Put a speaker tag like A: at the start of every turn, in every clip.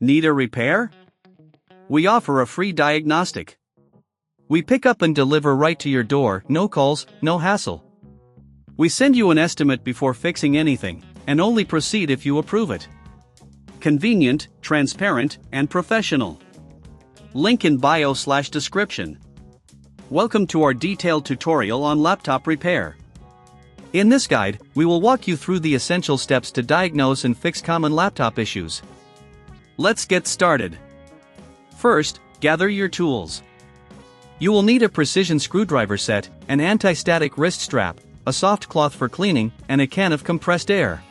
A: Need a repair? We offer a free diagnostic. We pick up and deliver right to your door, no calls, no hassle. We send you an estimate before fixing anything, and only proceed if you approve it. Convenient, transparent, and professional. Link in bio/description. Welcome to our detailed tutorial on laptop repair. In this guide, we will walk you through the essential steps to diagnose and fix common laptop issues. Let's get started. First, gather your tools. You will need a precision screwdriver set, an anti-static wrist strap, a soft cloth for cleaning, and a can of compressed air.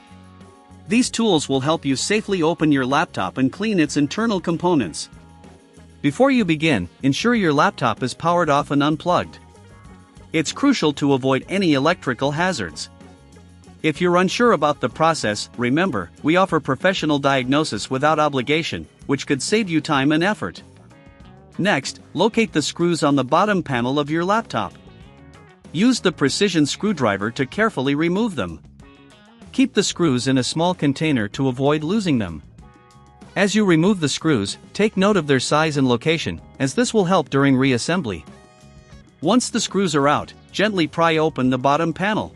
A: These tools will help you safely open your laptop and clean its internal components. Before you begin, ensure your laptop is powered off and unplugged. It's crucial to avoid any electrical hazards. If you're unsure about the process, remember, we offer professional diagnosis without obligation, which could save you time and effort. Next, locate the screws on the bottom panel of your laptop. Use the precision screwdriver to carefully remove them. Keep the screws in a small container to avoid losing them. As you remove the screws, take note of their size and location, as this will help during reassembly. Once the screws are out, gently pry open the bottom panel.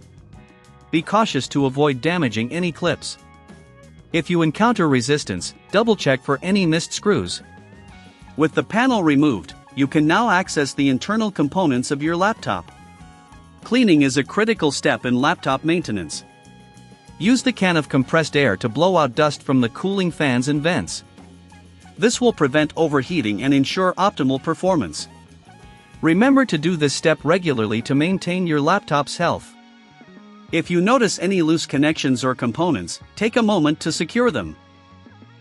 A: Be cautious to avoid damaging any clips. If you encounter resistance, double-check for any missed screws. With the panel removed, you can now access the internal components of your laptop. Cleaning is a critical step in laptop maintenance. Use the can of compressed air to blow out dust from the cooling fans and vents. This will prevent overheating and ensure optimal performance. Remember to do this step regularly to maintain your laptop's health. If you notice any loose connections or components, take a moment to secure them.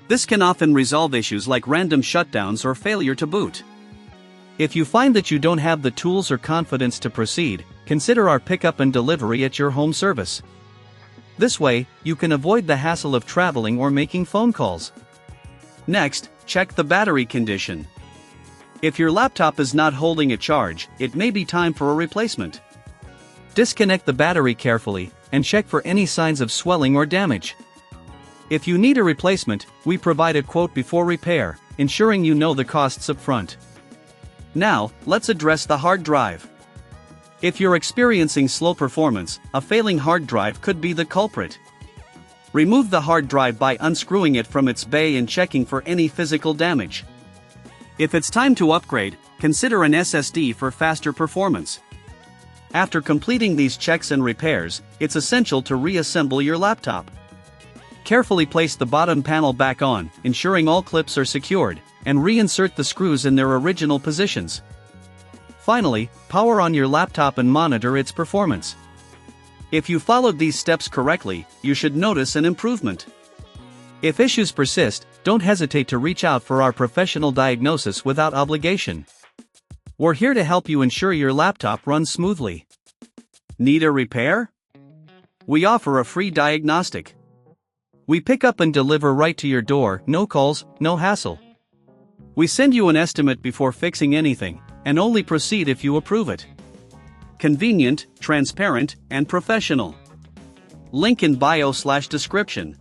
A: This can often resolve issues like random shutdowns or failure to boot. If you find that you don't have the tools or confidence to proceed, consider our pickup and delivery at your home service. This way, you can avoid the hassle of traveling or making phone calls. Next, check the battery condition. If your laptop is not holding a charge, it may be time for a replacement. Disconnect the battery carefully, and check for any signs of swelling or damage. If you need a replacement, we provide a quote before repair, ensuring you know the costs up front. Now, let's address the hard drive. If you're experiencing slow performance, a failing hard drive could be the culprit. Remove the hard drive by unscrewing it from its bay and checking for any physical damage. If it's time to upgrade, consider an SSD for faster performance. After completing these checks and repairs, it's essential to reassemble your laptop. Carefully place the bottom panel back on, ensuring all clips are secured, and reinsert the screws in their original positions. Finally, power on your laptop and monitor its performance. If you followed these steps correctly, you should notice an improvement. If issues persist, don't hesitate to reach out for our professional diagnosis without obligation. We're here to help you ensure your laptop runs smoothly. Need a repair? We offer a free diagnostic. We pick up and deliver right to your door, no calls, no hassle. We send you an estimate before fixing anything, and only proceed if you approve it. Convenient, transparent, and professional. Link in bio/description.